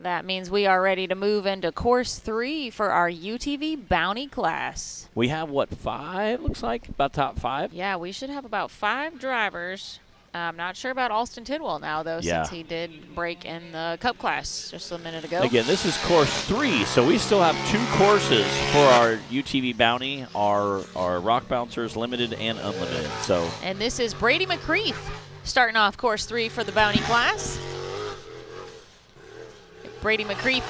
That means we are ready to move into course 3 for our UTV Bounty class. We have, what, 5, looks like? About top 5? Yeah, we should have about 5 drivers. I'm not sure about Alston Tidwell now, though, since he did break in the Cup class just a minute ago. Again, this is course 3, so we still have 2 courses for our UTV Bounty, our Rock Bouncers Limited and Unlimited. And this is Brady McCreath starting off course 3 for the Bounty class. Brady McCreath,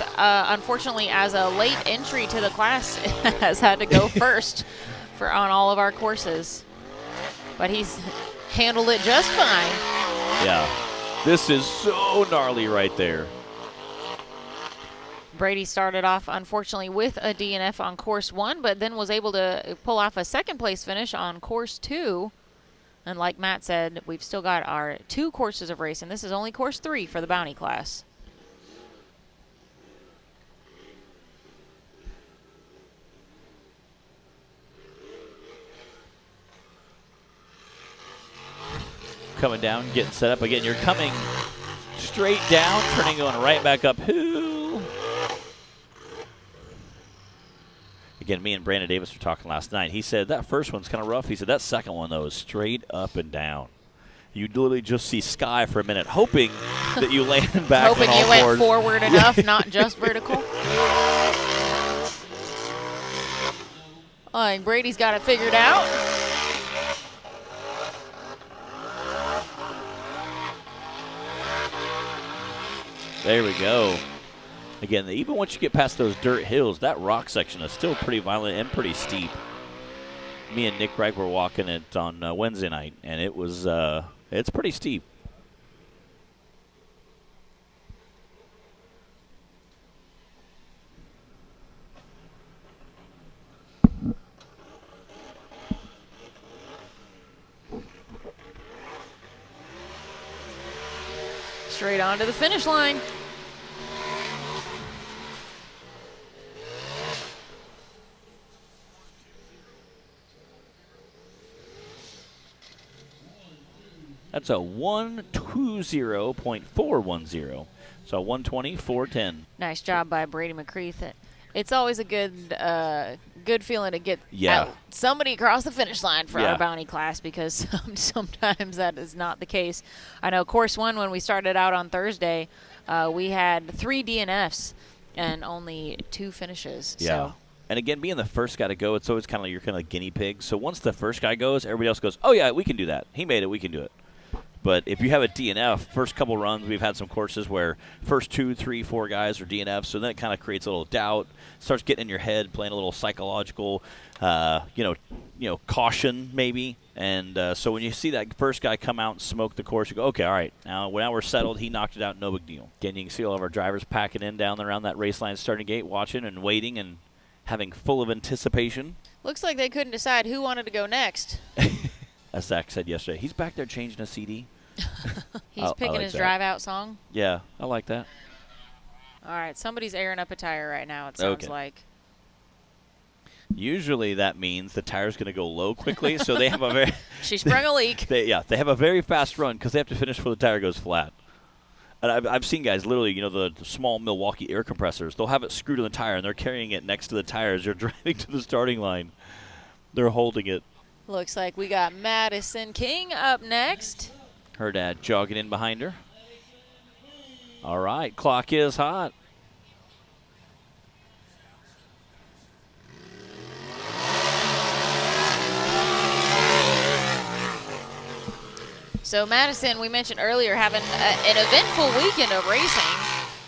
unfortunately, as a late entry to the class, has had to go first on all of our courses. But he's handled it just fine. Yeah, this is so gnarly right there. Brady started off, unfortunately, with a DNF on course 1, but then was able to pull off a second-place finish on course 2. And like Matt said, we've still got our 2 courses of racing. This is only course 3 for the Bounty class. Coming down, getting set up again. You're coming straight down, turning, going right back uphill. Again, me and Brandon Davis were talking last night. He said that first one's kind of rough. He said that second one, though, is straight up and down. You literally just see sky for a minute, hoping that you land back hoping on all you went fours. Forward enough, not just vertical. I think Brady's got it figured out. There we go. Again, even once you get past those dirt hills, that rock section is still pretty violent and pretty steep. Me and Nick Wright were walking it on Wednesday night, and it was it's pretty steep. Straight on to the finish line. That's a 120.410. So 120.410. Nice job by Brady McCreath. It's always a good feeling to get somebody across the finish line for our Bounty class, because sometimes that is not the case. I know course 1, when we started out on Thursday, we had 3 DNFs and only 2 finishes. Yeah. So. And again, being the first guy to go, it's always kind of like you're kind of like guinea pig. So once the first guy goes, everybody else goes, oh, yeah, we can do that. He made it. We can do it. But if you have a DNF, first couple runs, we've had some courses where first 2, 3, 4 guys are DNFs, so then it kind of creates a little doubt, starts getting in your head, playing a little psychological, caution maybe. And so when you see that first guy come out and smoke the course, you go, okay, all right, now we're settled. He knocked it out, no big deal. Again, you can see all of our drivers packing in down around that race line starting gate, watching and waiting and having full of anticipation. Looks like they couldn't decide who wanted to go next. As Zach said yesterday, he's back there changing a CD. He's picking like his that. drive-out song. Yeah, I like that. All right, somebody's airing up a tire right now, it sounds like. Usually that means the tire's going to go low quickly, so they have a very... She sprung a leak. They have a very fast run because they have to finish before the tire goes flat. And I've seen guys literally, the small Milwaukee air compressors, they'll have it screwed to the tire, and they're carrying it next to the tires. They're driving to the starting line. They're holding it. Looks like we got Madison King up next. Her dad jogging in behind her. All right, clock is hot. So Madison, we mentioned earlier, having an eventful weekend of racing.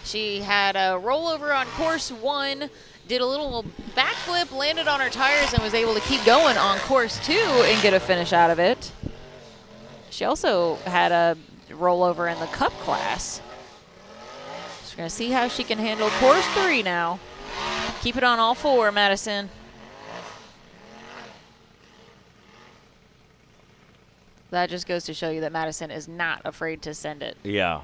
She had a rollover on course 1, did a little backflip, landed on her tires, and was able to keep going on course 2 and get a finish out of it. She also had a rollover in the Cup class. So we're going to see how she can handle course 3 now. Keep it on all 4, Madison. That just goes to show you that Madison is not afraid to send it. Yeah.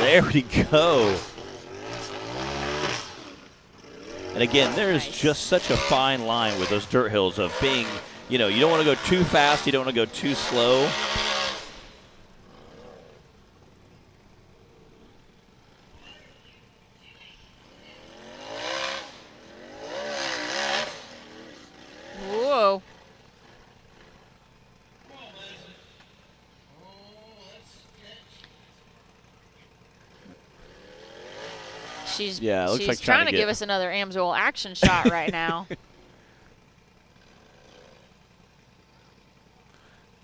There we go. And again, there is just such a fine line with those dirt hills of being, you know, you don't want to go too fast, you don't want to go too slow. Whoa. She's looks like trying to give us another Amsoil action shot right now.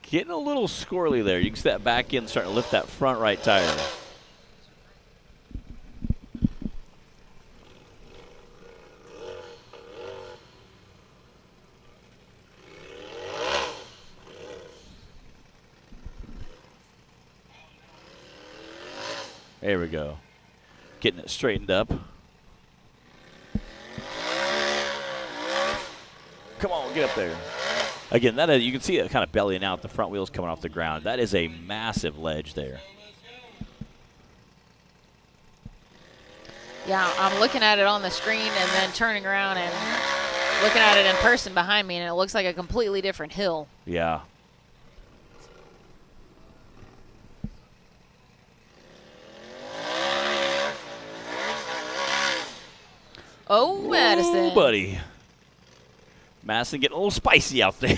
Getting a little squirrely there. You can see that back end starting to lift that front right tire. There we go. Getting it straightened up. Come on, get up there. Again, that is, you can see it kind of bellying out. The front wheels coming off the ground. That is a massive ledge there. Yeah, I'm looking at it on the screen and then turning around and looking at it in person behind me, and it looks like a completely different hill. Yeah. Oh, Madison. Oh, buddy. Madison getting a little spicy out there.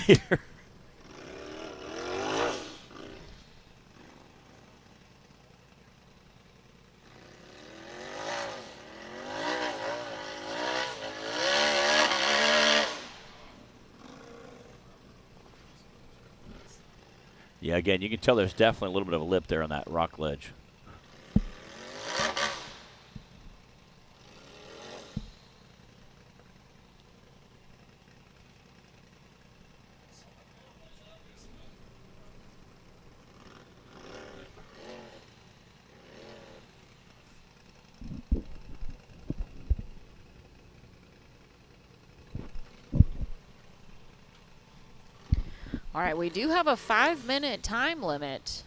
Yeah, again, you can tell there's definitely a little bit of a lip there on that rock ledge. All right, we do have a 5-minute time limit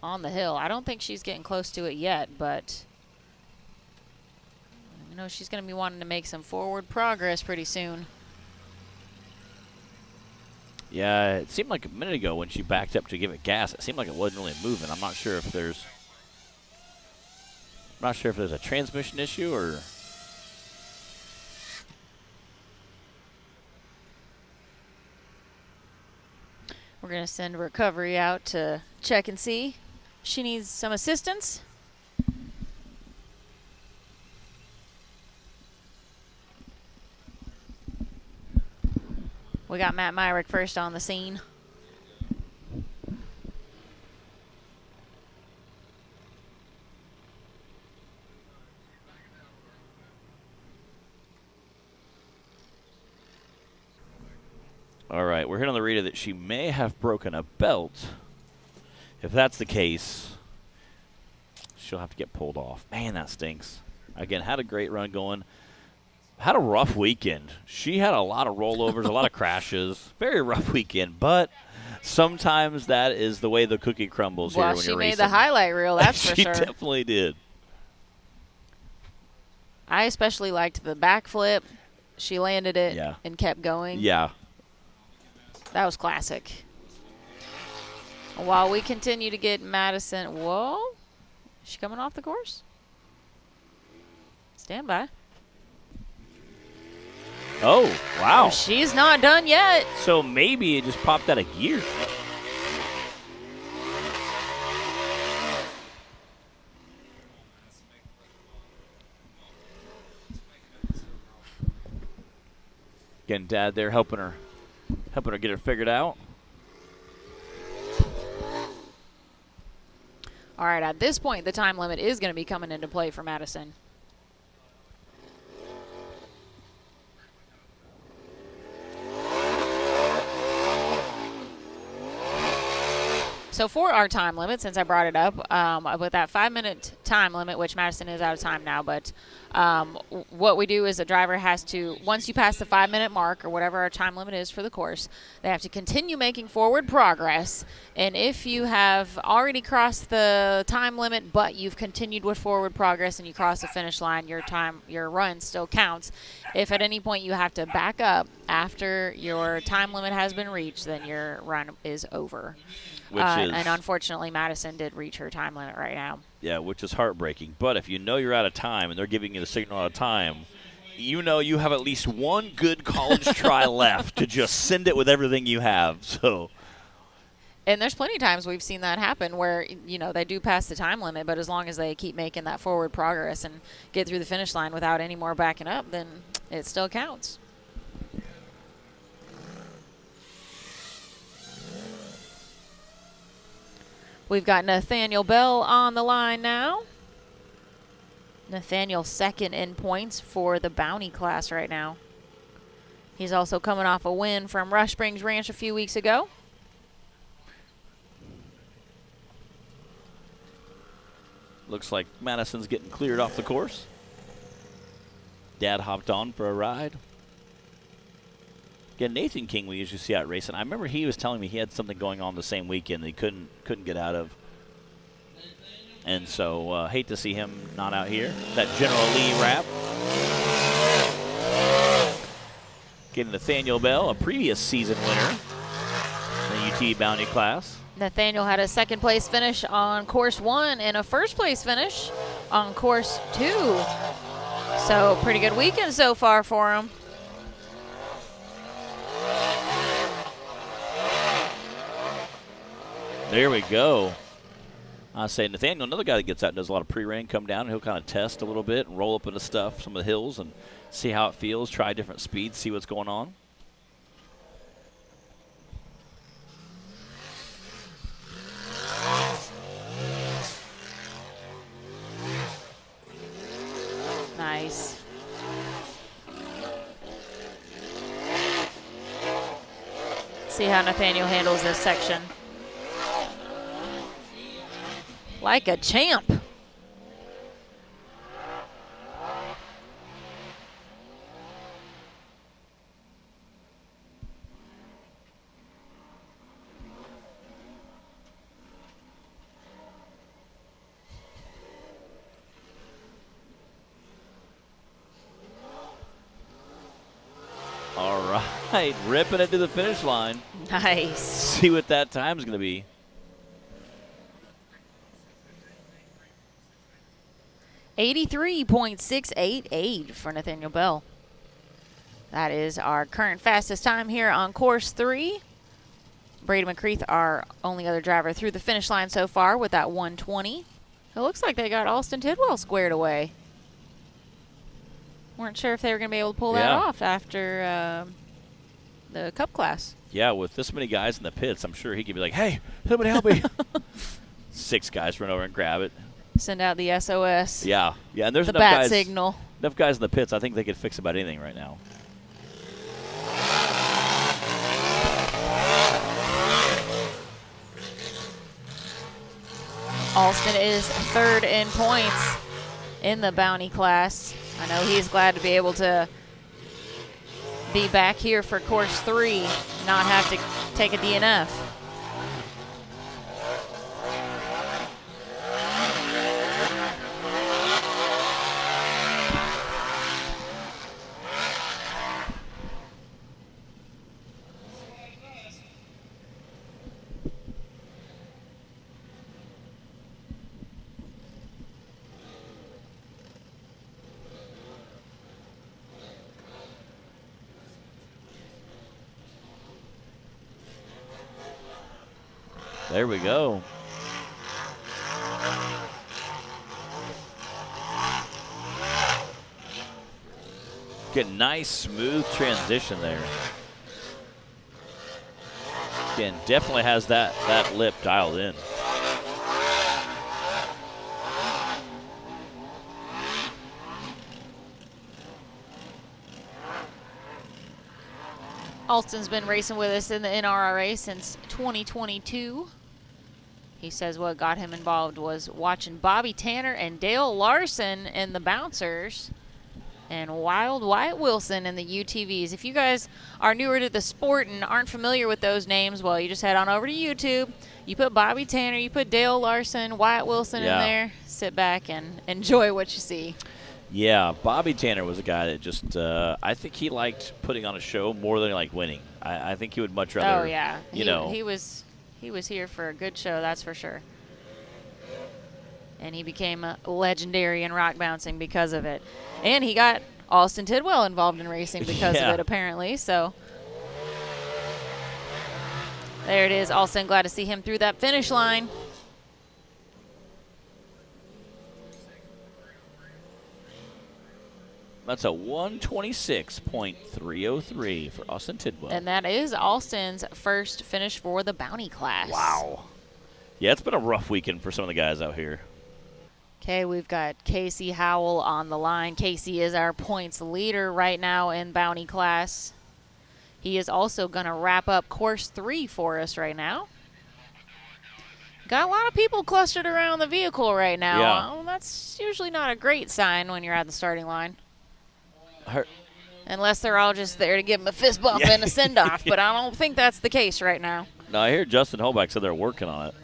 on the hill. I don't think she's getting close to it yet, but I know she's going to be wanting to make some forward progress pretty soon. Yeah, it seemed like a minute ago when she backed up to give it gas, it seemed like it wasn't really moving. I'm not sure if there's a transmission issue or. We're going to send recovery out to check and see. She needs some assistance. We got Matt Myrick first on the scene. All right, we're hearing on the radio that she may have broken a belt. If that's the case, she'll have to get pulled off. Man, that stinks. Again, had a great run going. Had a rough weekend. She had a lot of rollovers, a lot of crashes. Very rough weekend, but sometimes that is the way the cookie crumbles here when you're racing. Well, she made the highlight reel, that's for sure. She definitely did. I especially liked the backflip. She landed it and kept going. Yeah. That was classic. While we continue to get Madison. Whoa. Is she coming off the course? Stand by. Oh, wow. Oh, she's not done yet. So maybe it just popped out of gear. Again, Dad there helping her get it figured out. All right, at this point, the time limit is going to be coming into play for Madison. So for our time limit, since I brought it up, with that 5-minute time limit, which Madison is out of time now, but what we do is the driver has to, once you pass the 5-minute mark or whatever our time limit is for the course, they have to continue making forward progress. And if you have already crossed the time limit, but you've continued with forward progress and you cross the finish line, your run still counts. If at any point you have to back up after your time limit has been reached, then your run is over. And unfortunately, Madison did reach her time limit right now. Yeah, which is heartbreaking. But if you know you're out of time and they're giving you the signal out of time, you know you have at least one good college try left to just send it with everything you have. So, and there's plenty of times we've seen that happen where, they do pass the time limit, but as long as they keep making that forward progress and get through the finish line without any more backing up, then it still counts. We've got Nathaniel Bell on the line now. Nathaniel second in points for the Bounty class right now. He's also coming off a win from Rush Springs Ranch a few weeks ago. Looks like Madison's getting cleared off the course. Dad hopped on for a ride. Again, Nathan King we usually see out racing. I remember he was telling me he had something going on the same weekend that he couldn't get out of. And so hate to see him not out here. That General Lee wrap. Getting Nathaniel Bell, a previous season winner in the UTV Bounty class. Nathaniel had a second place finish on course 1 and a first place finish on course 2. So pretty good weekend so far for him. There we go. I say Nathaniel, another guy that gets out and does a lot of pre-rain, come down and he'll kind of test a little bit and roll up into stuff, some of the hills, and see how it feels, try different speeds, see what's going on. Nice. See how Nathaniel handles this section. Like a champ. All right, ripping it to the finish line. Nice. See what that time's going to be. .688 for Nathaniel Bell. That is our current fastest time here on course 3. Brady McCreath, our only other driver through the finish line so far with that 1:20. It looks like they got Alston Tidwell squared away. Weren't sure if they were going to be able to pull that off after the Cup class. Yeah, with this many guys in the pits, I'm sure he could be like, hey, somebody help me. 6 guys run over and grab it. Send out the SOS. Yeah, and there's the enough bat guys, signal. Enough guys in the pits. I think they could fix about anything right now. Alston is third in points in the Bounty class. I know he's glad to be able to be back here for course 3, not have to take a DNF. There we go. Get a nice, smooth transition there. Again, definitely has that lip dialed in. Alston's been racing with us in the NRRA since 2022. He says what got him involved was watching Bobby Tanner and Dale Larson in the Bouncers and Wild Wyatt Wilson in the UTVs. If you guys are newer to the sport and aren't familiar with those names, well, you just head on over to YouTube. You put Bobby Tanner, you put Dale Larson, Wyatt Wilson in there. Sit back and enjoy what you see. Yeah, Bobby Tanner was a guy that just, I think he liked putting on a show more than he liked winning. I think he would much rather, He was here for a good show, that's for sure. And he became legendary in rock bouncing because of it. And he got Austin Tidwell involved in racing because of it, apparently. So there it is. Austin, glad to see him through that finish line. That's a 126.303 for Austin Tidwell. And that is Austin's first finish for the Bounty class. Wow. Yeah, it's been a rough weekend for some of the guys out here. Okay, we've got Casey Howell on the line. Casey is our points leader right now in Bounty class. He is also going to wrap up course 3 for us right now. Got a lot of people clustered around the vehicle right now. Yeah. Well, that's usually not a great sign when you're at the starting line. Unless they're all just there to give him a fist bump and a send-off, but I don't think that's the case right now. No, I hear Justin Holbach said they're working on it.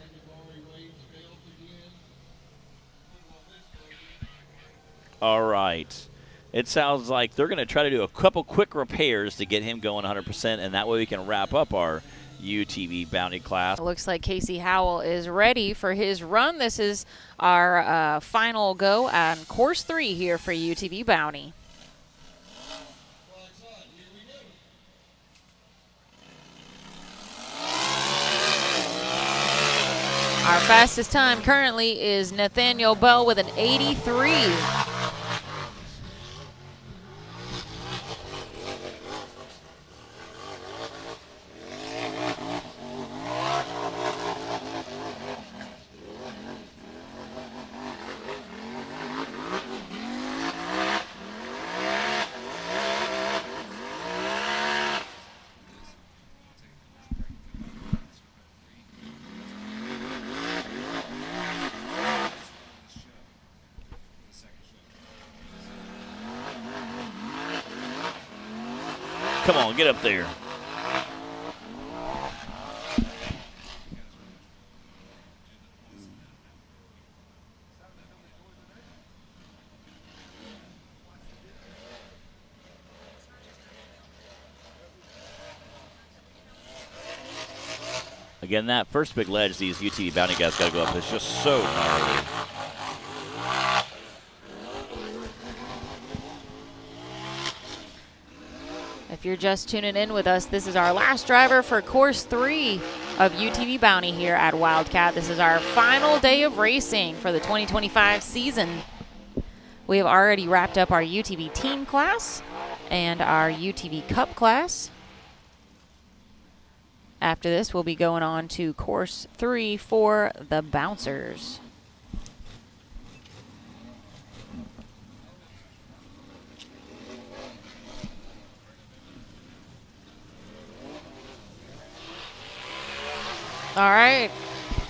All right. It sounds like they're going to try to do a couple quick repairs to get him going 100%, and that way we can wrap up our UTV Bounty class. It looks like Casey Howell is ready for his run. This is our final go on course 3 here for UTV Bounty. Our fastest time currently is Nathaniel Bell with an 83. Come on, get up there. Again, that first big ledge these UTV Bounty guys got to go up is just so gnarly. If you're just tuning in with us, this is our last driver for course 3 of UTV Bounty here at Wildcat. This is our final day of racing for the 2025 season. We have already wrapped up our UTV team class and our UTV Cup class. After this, we'll be going on to course 3 for the Bouncers. All right,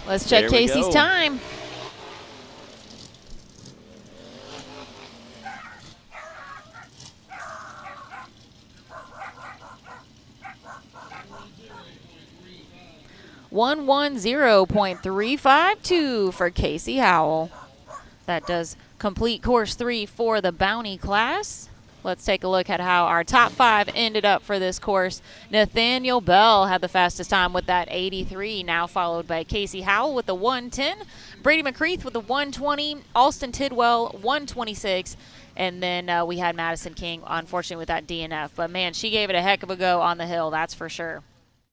let's check Casey's time. .110.352 for Casey Howell. That does complete course 3 for the Bounty class. Let's take a look at how our top 5 ended up for this course. Nathaniel Bell had the fastest time with that 83, now followed by Casey Howell with the 110, Brady McCreath with the 120, Austin Tidwell 126, and then we had Madison King, unfortunately, with that DNF. But, man, she gave it a heck of a go on the hill, that's for sure.